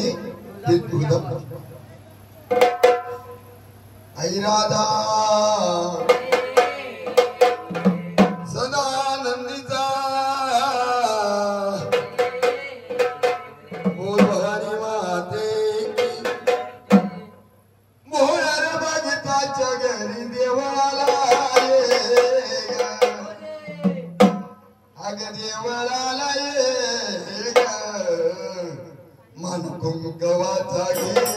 मी ते तुझं आई राधा सदानंदीचा बोल हरी माते मोहर बघताच्या घरी देवाला अग देवाला ये मन कुंकवाचा घे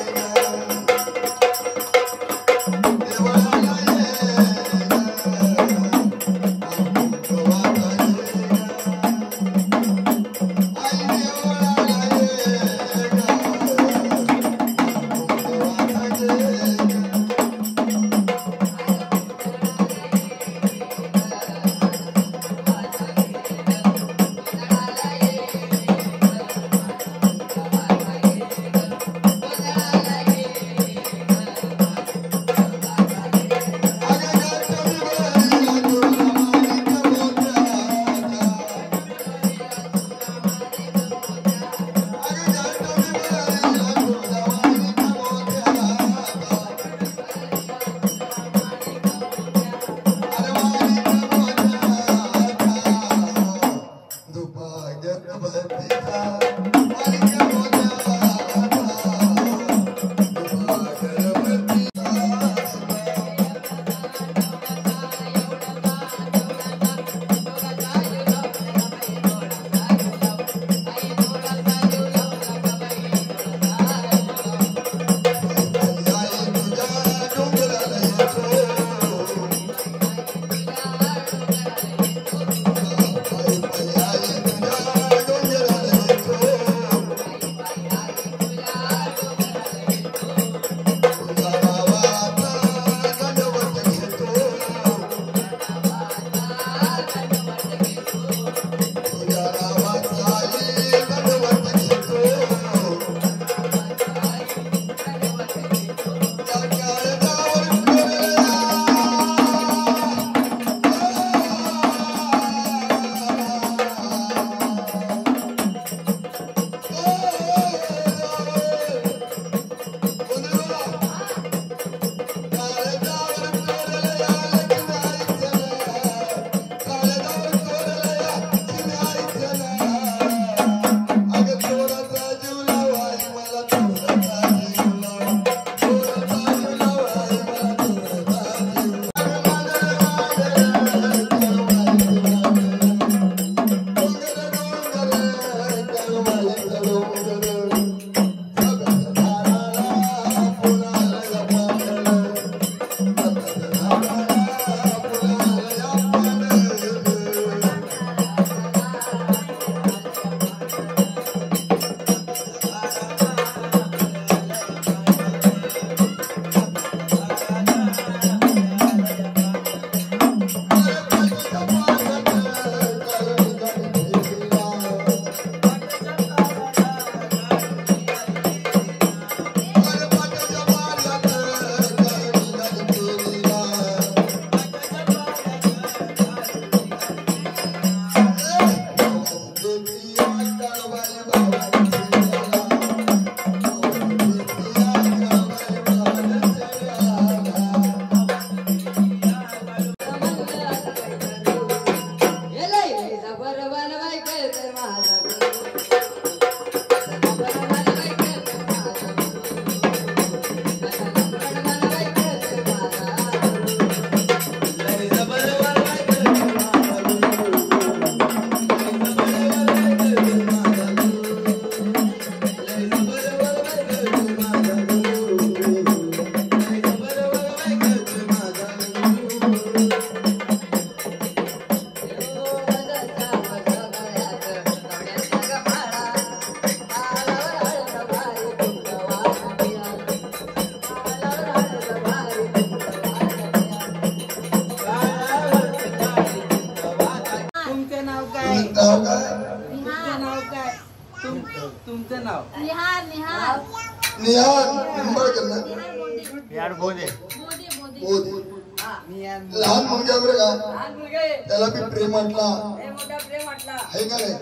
तुमचं नाव? निहार निहार निहार निंबाळकर ना? यार बोधे बोधे लहान मुलगा बरं का, त्याला बी प्रेम म्हटला आहे का नाही?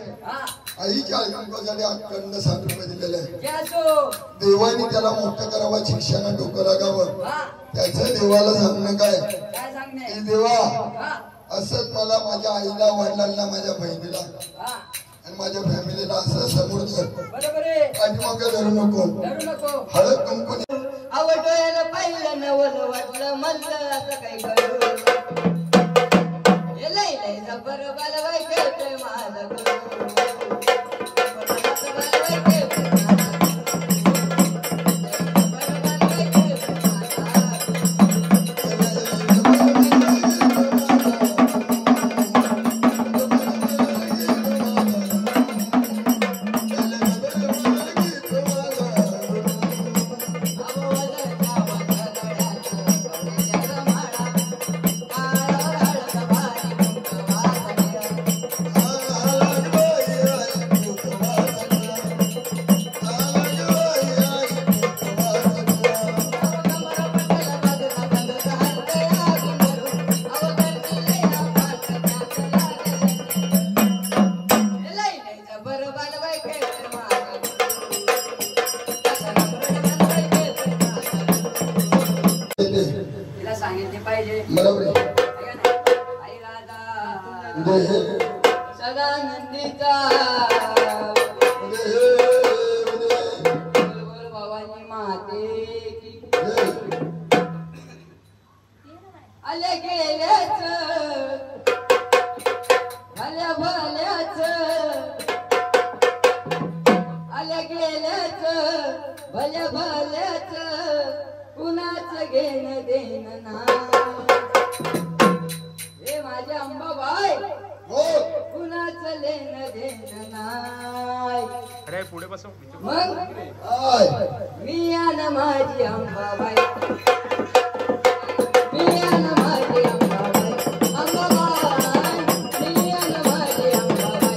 आईच्या कुंकासाठी अखंड 60 रुपये दिलेले आहे. जे असो देवाने त्याला मोठं करावं, शिक्षणात डोकं लागावं. त्याचं देवाला सांगणं काय काय सांगणे की देवा असंच मला माझ्या आईला, वडिलांना, माझ्या बहिणीला आणि माझ्या फॅमिलीला असं समोर कर. बरोबर आहे. आणि मग धरू नको, धरू नको. हळद कुंकू आवडोयला पाहिलं नवल वाटलं म्हणलं असं काही करू. हे लय लय जबर बालवाय खेळतोय माझा गुरु. सांगितले पाहिजे. बरोबर आहे. आई राधा सदानंदीचा बोल भवानी माते आल्या गेल्याच आल्या भल्याच आल्या गेल्याच भल्या भल्याच कुणाच घेणं देणं नाही. हे माझ्या अंबाबाई कुणाच लेणं देणं नाही. अरे पुढे बसव. मग मी आणि माझी अंबाबाई, मी आणि माझी अंबाबाई, अंबाबाई मी आणि माझी अंबाबाई,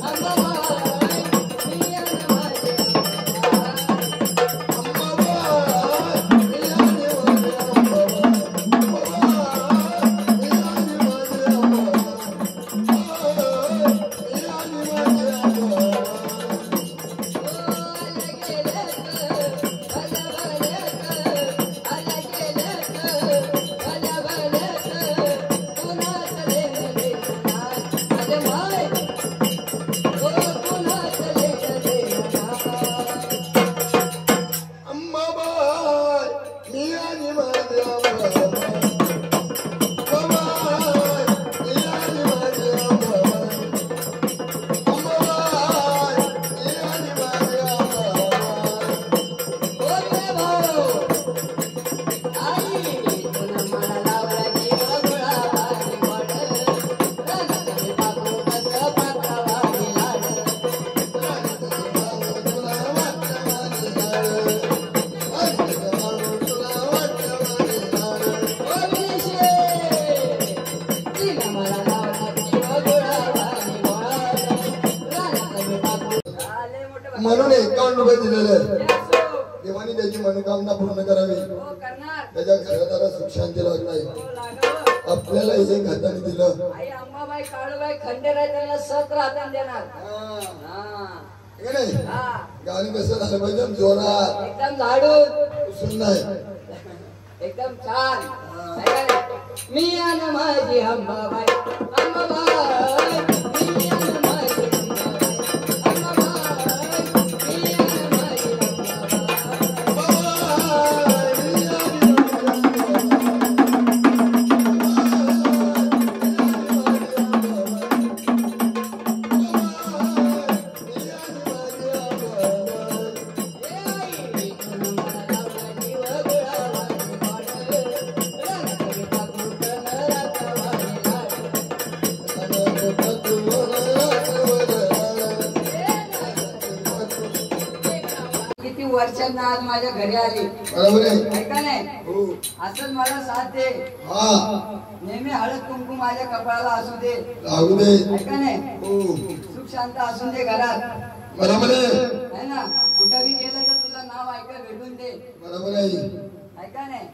अंबाबाई मी आणि माझी म्हणून 51 रुपये दिलेले आहे. देवानी त्याची मनोकामना पूर्ण करावी, त्याच्या घरादारात सुख शांती लागलाय. आपल्याला एक हाताने दिलं. आई अंबाबाई काळूबाई खंडेराय त्यांना 17 हाताने देणार. नाही गाणी कसं झालं पाहिजे जोरात, एकदम झाडून सुन नाही, एकदम छान. मी आणि माझी अंबाबाई, अंबाबाई मी आणि माझी वर्षांना आज माझ्या घरी आली. बरोबर आहे का नाही? असंच मला साथ दे. नेहमी हळद कुंकू माझ्या कपाळाला असू दे, लागू दे. का नाही? सुख शांत असून दे घरात. बरोबर आहे ना? कुठं बी गेलं तर तुझं नाव ऐका भेटून दे. बरोबर आहे. ऐका नाही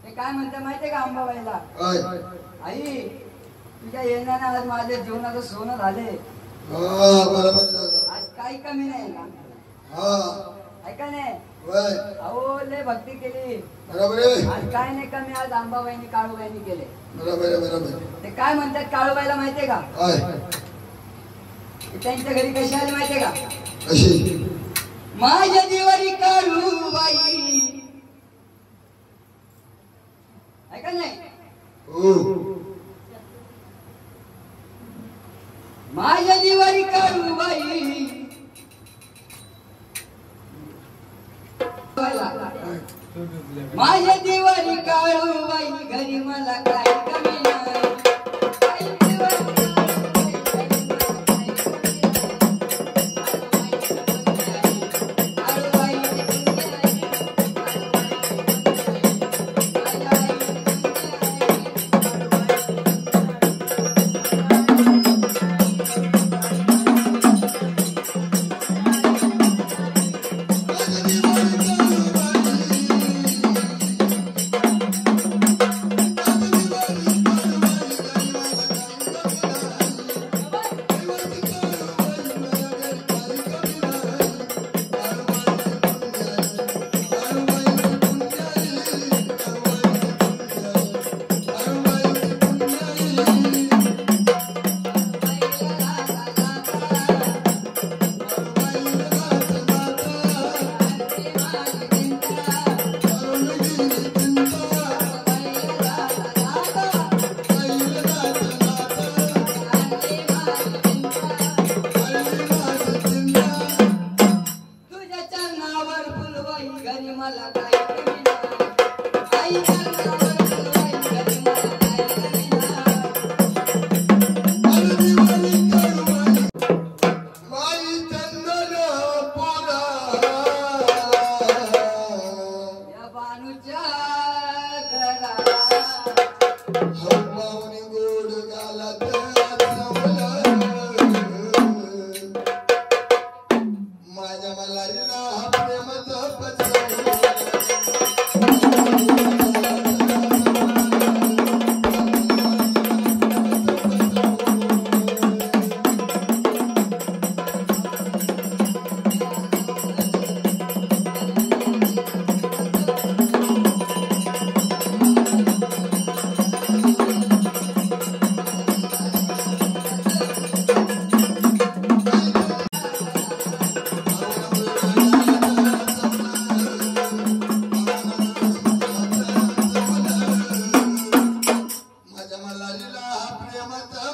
ते काय म्हणते माहितीये का अंबाबाईला? आई तुझ्या येण्याने आज माझ्या जीवनाचं सोनं झाले. बरोबर. आज काही कमी नाही का? हा ऐका नाही वय अहो लय भक्ती केली बरोबर आहे आज काय नाही कमी आज आंबाबाईनी काळूबाईनी केले बरोबर आहे बरोबर ते काय म्हणतात काळूबाईला माहितीये का काय त्यांच्या घरी कशी आली माहितीये का कशी माझ्या जीवारी काळूबाई ऐका नाही हो माझ्या जीवारी काळूबाई माझ्या जीवारी काळूबाई घरी मला काय कमी नाही माझ्या जीवारी काळूबाई घरी मला काय कमी नाही आई चरणावर फुलवाई घरी मला काय कमी नाही माई चंदन पुरा या बानूच्या घरा हवानी गोड गालात माझ्या मलाईला प्रेमाचं पचवलं माझ्या मलाईला प्रेमाचं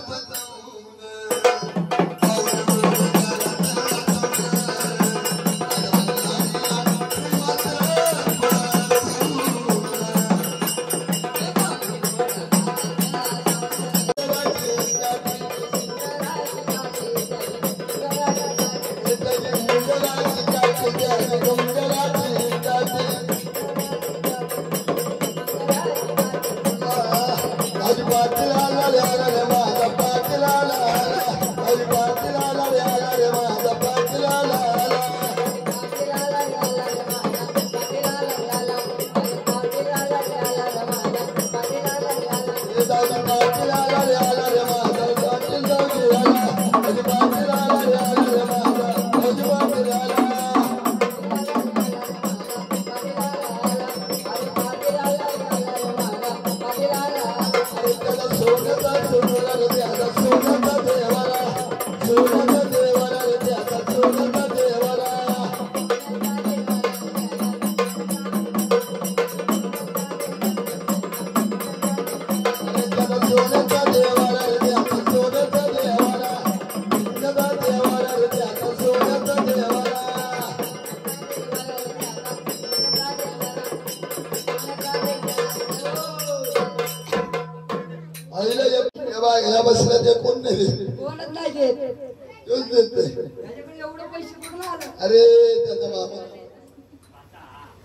या बसल्या ते कोण नाही कोणच नाही देत तोच देते त्याच्याकडे एवढे पैसे कुठून आले अरे त्याचा मामा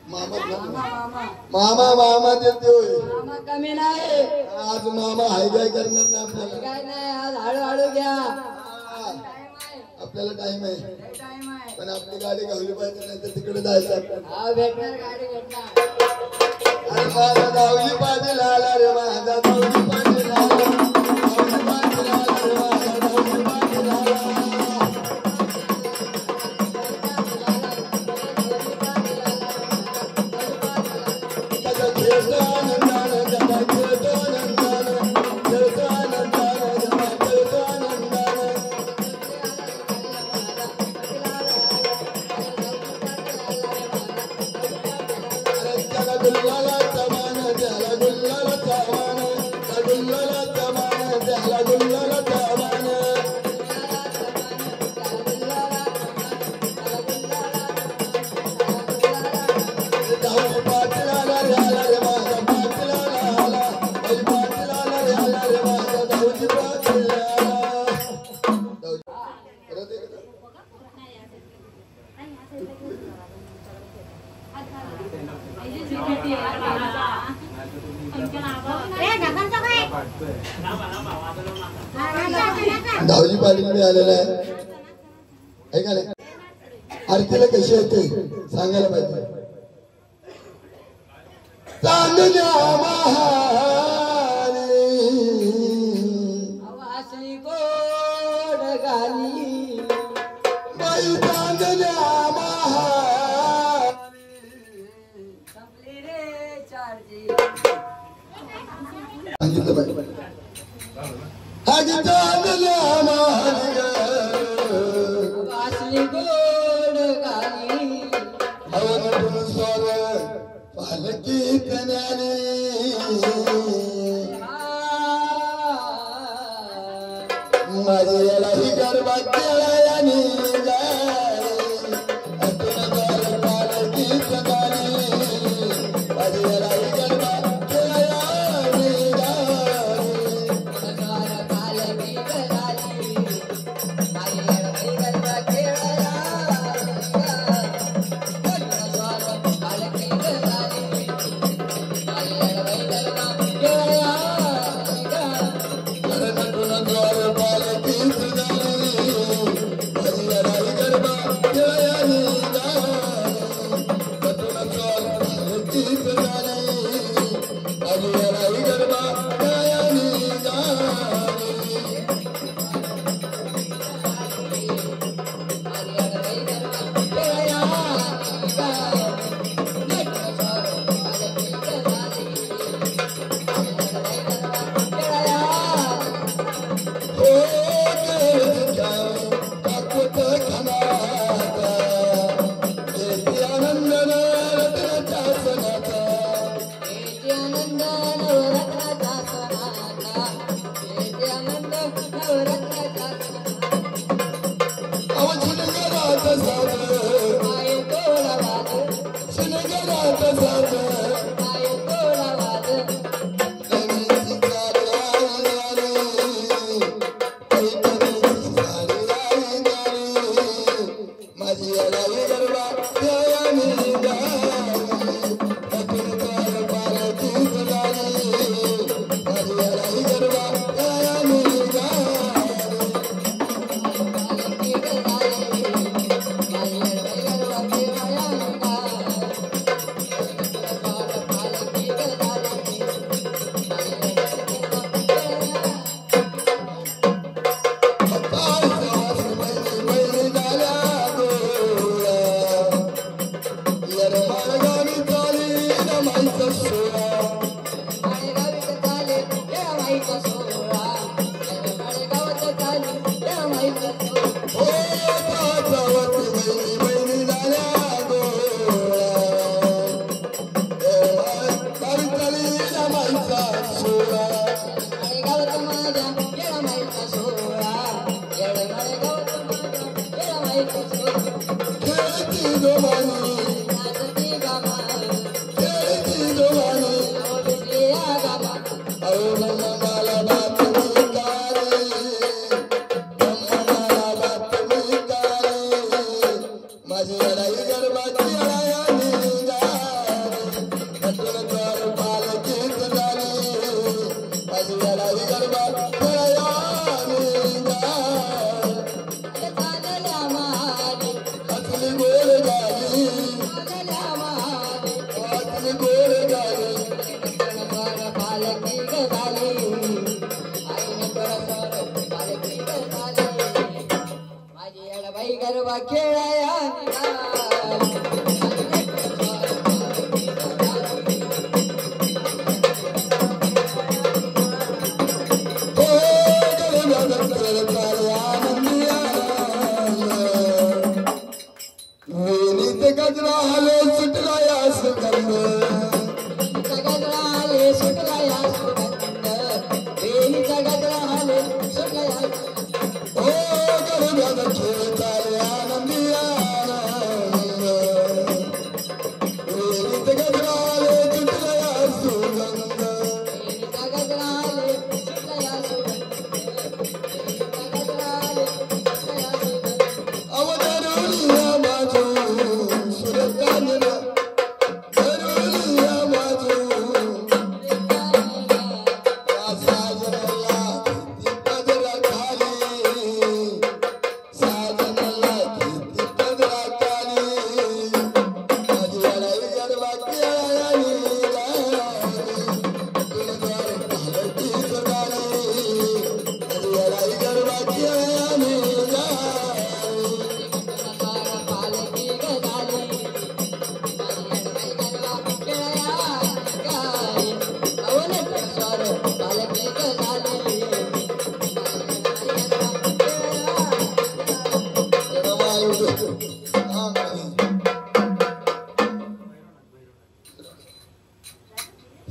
मामा मामा मामा मामा मामा देते होय मामा कमी नाही आज मामा हाय काय करणार नाही आपल्याला काय नाही आज हळूहळू घ्या हा, टाइम आहे आपल्याला टाइम आहे लय टाइम आहे पण आपली गाडी घालली पाहिजे नाही तर तिकडे जायचं आपल्याला हा भेटणार गाडी भेटणार अरे माझा दावली पाटील आला रे माझा दावली पाटील आला दावली पाटील आला रे माझा दावली पाटील आला धावजी पाटील आलेला आहे ऐका नाही आरतीला कशी येते सांगायला पाहिजे चांदण्या महारी वासली गोड गाली बाई चांदण्या महारी संपली रे चारजी सांगितलं पाहिजे चांदण्या महारी वासली गोड गाली हवन स्वर पालकी कन्याने माझ्यालाही गरबात केळयाने पालकी कन्याने माझ्यालाही गरबात केळयाने पालकी गलाली माझी गरबा खेळाया पालकी गलाली गरबा खेळाया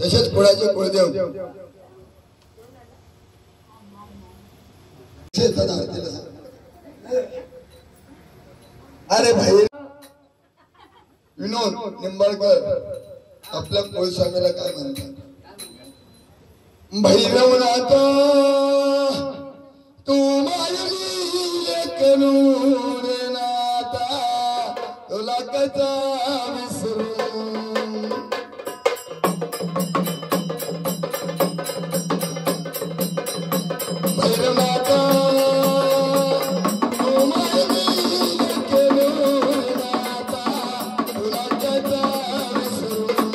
तसेच कुळाचे कुळदेव अरे भाई विनोद निंबाळकर आपल्या कुळस्वामीला काय म्हणतात भैरवनाथ तू माझी करून नाता तुला कसा विसरू भैरवनाथ तू माझी करून नाता तुला कसा विसरू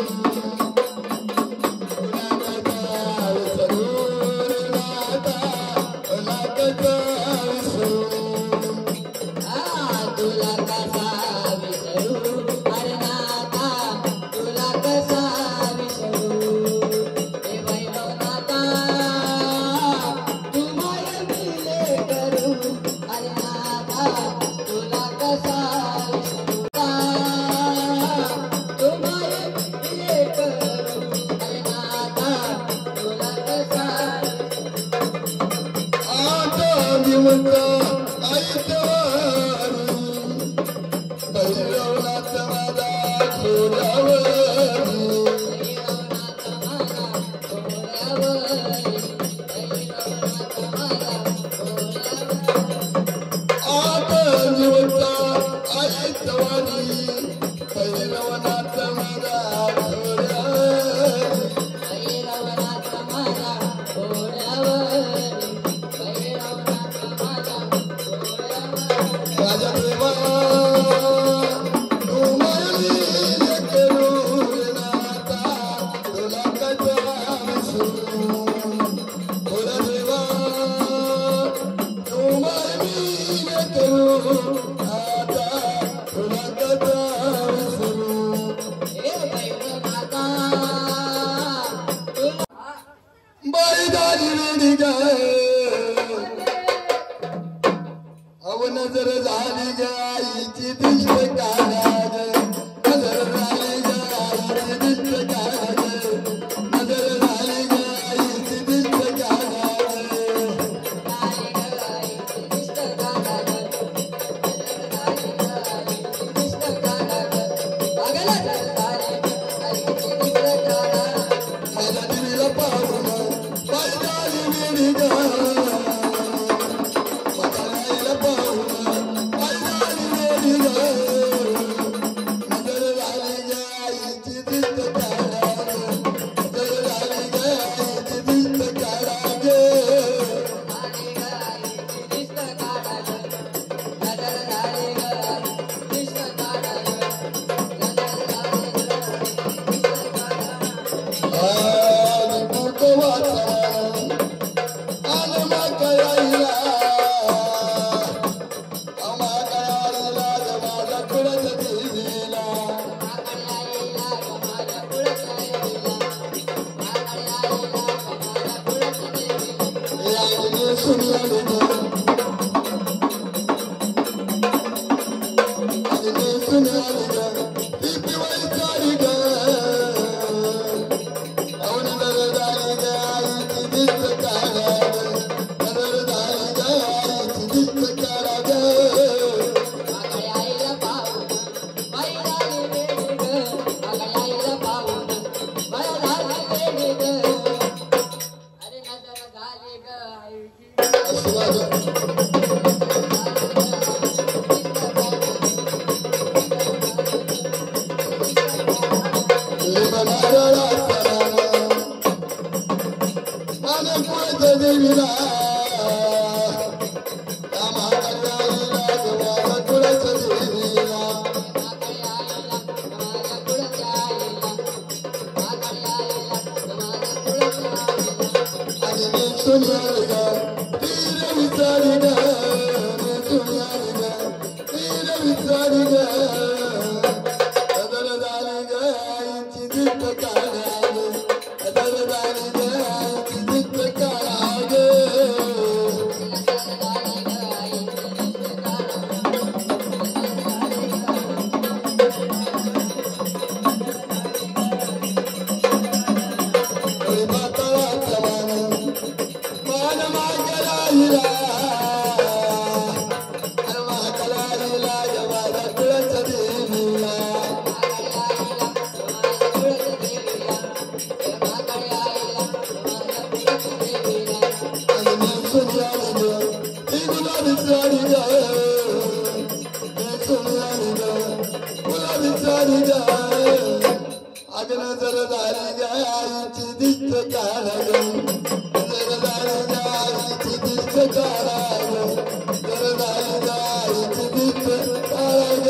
नजर झाली गाईची दिष्ट काढा नजर झाली गाईची दिष्ट काढा नजर झाली गाईची दिष्ट काढा माझ्या दिवीला पाहून पायदारी वेडी गा अगन जर झाली गायची दिष्ट काढ जर झाली गायची दिष्ट काढ जर झाली गायची दिष्ट काढ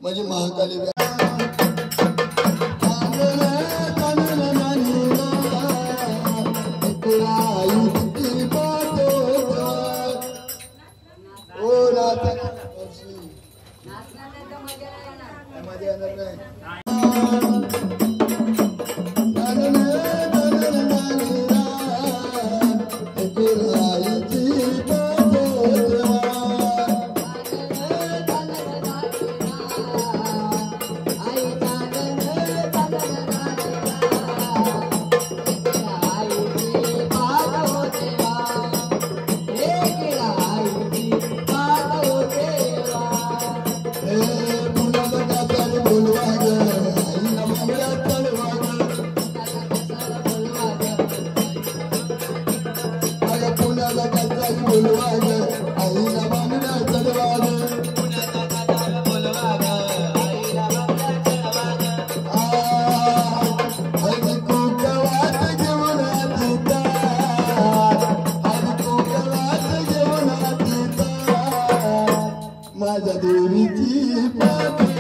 म्हणजे महाकाली माझ्या देवीची माझ्या देवीची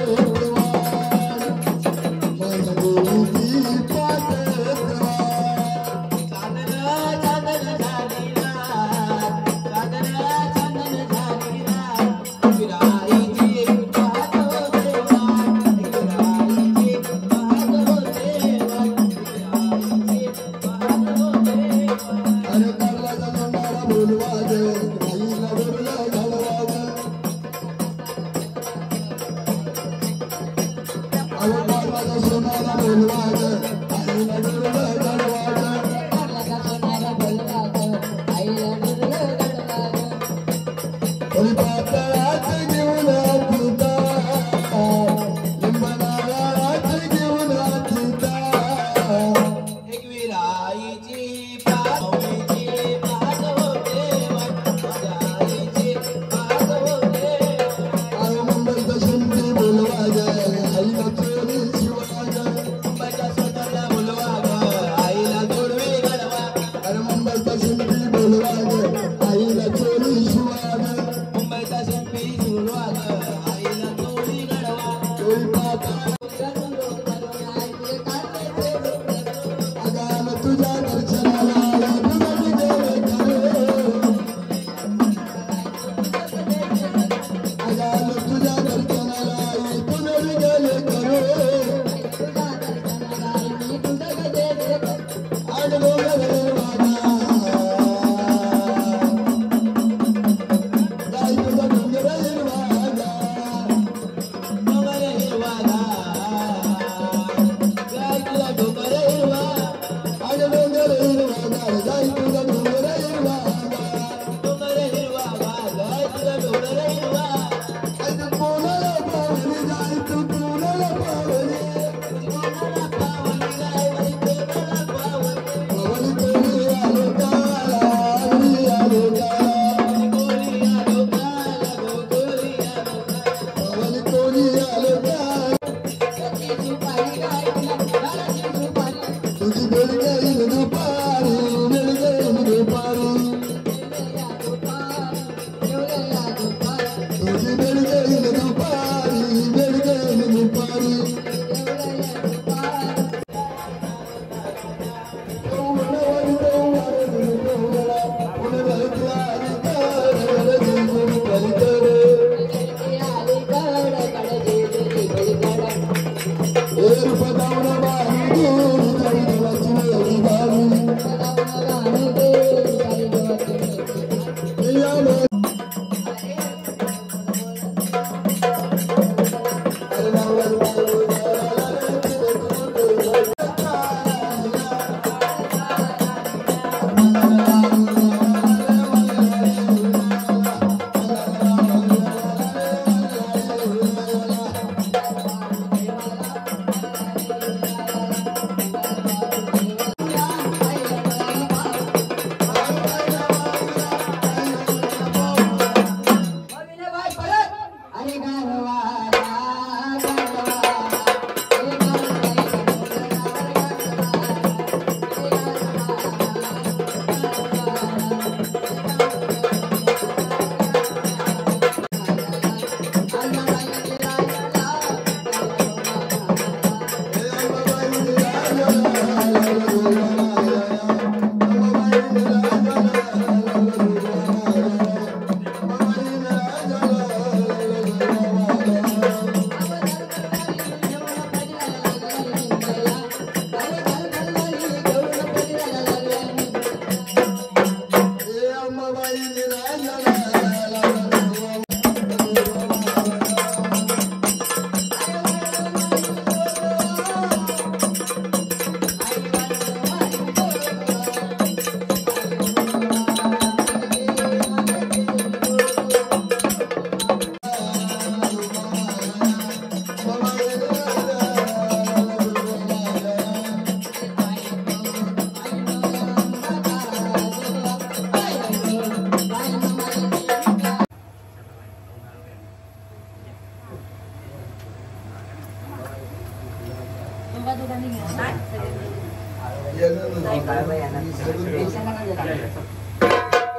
Thank you.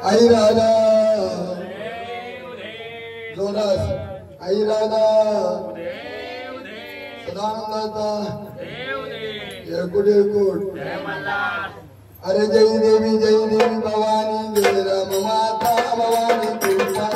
आई राधा जोरास आई राधा सदानंदाचा येळकुट अरे जय देवी भवानी जय राम माता भवानी तुझा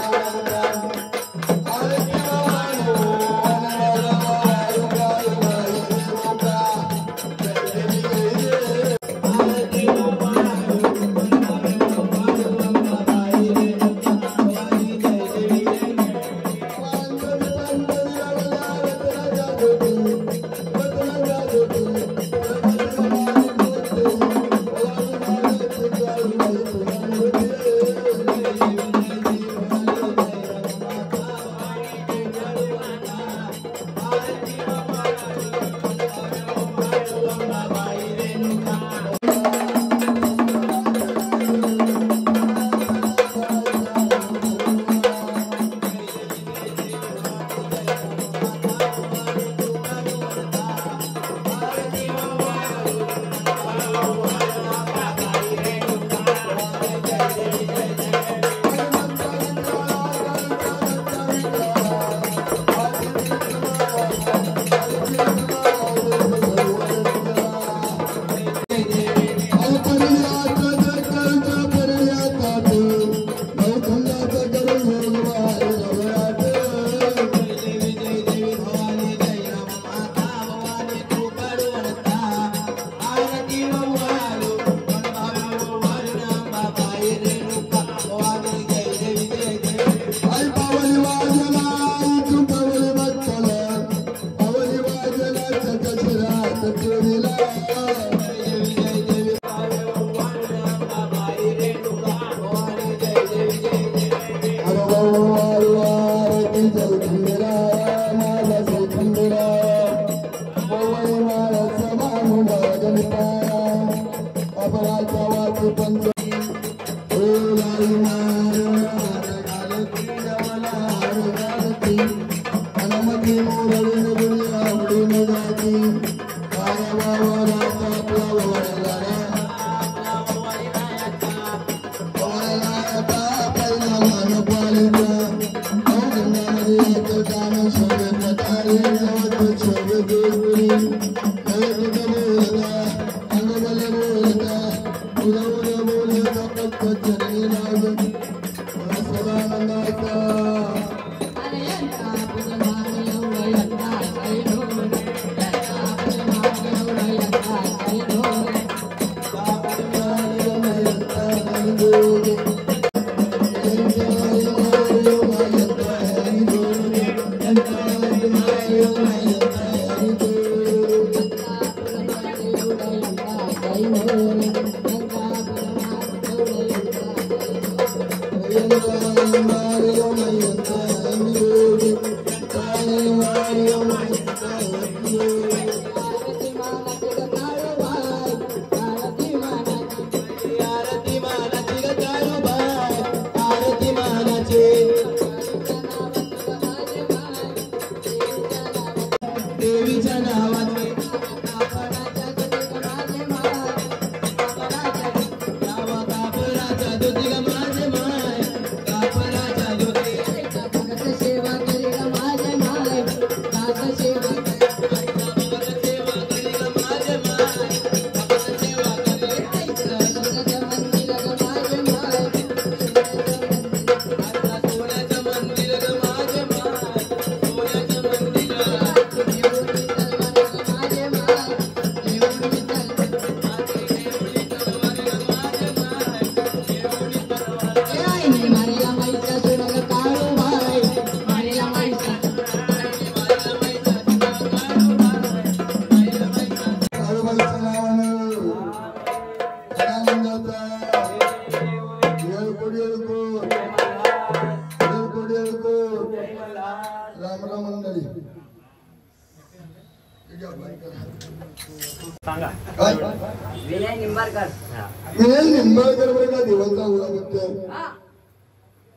विनय निंबाळकर बरं का देवाचा उडा बघतोय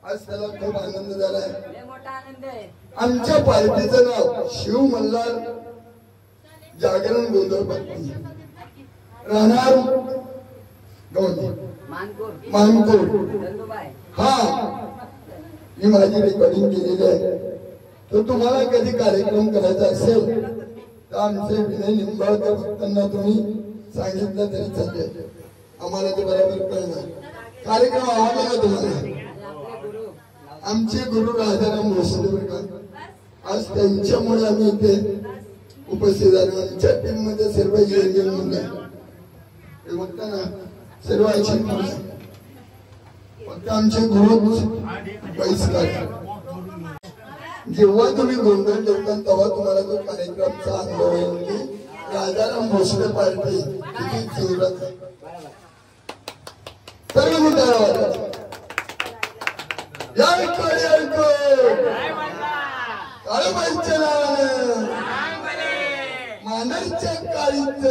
आज त्याला खूप आनंद झालाय. मोठा आनंद आहे. आमच्या पार्टीचं नाव शिव मल्हार जागरण गोंधळ भक्ती राहणार मानकोर हा ही माझी रेकॉर्डिंग केलेली आहे. तर तुम्हाला कधी कार्यक्रम करायचा असेल तर आमचे विनय निंबाळकर भक्तांना तुम्ही सांगितलं तरी चालेल, आम्हाला ते बरोबर कळणार. कार्यक्रम आवडला का तुम्हाला? आमचे गुरु राजाराम भोसले बरं का, आज त्यांच्यामुळे आम्ही इथे उपस्थित झालो. आमच्या टीम मध्ये सर्व इंडियन मुलं हे बघता ना, सर्व अशी मुलं फक्त आमचे गुरु बहिष्कार. जेव्हा तुम्ही गोंधळ ठेवता तेव्हा तुम्हाला तो कार्यक्रमचा अनुभव येईल की राजाराम भोसले पार्टी किती जोरात आहे. सर्व मित्रांनो या काळूबाईच्या नावानं मानरच्या काळीत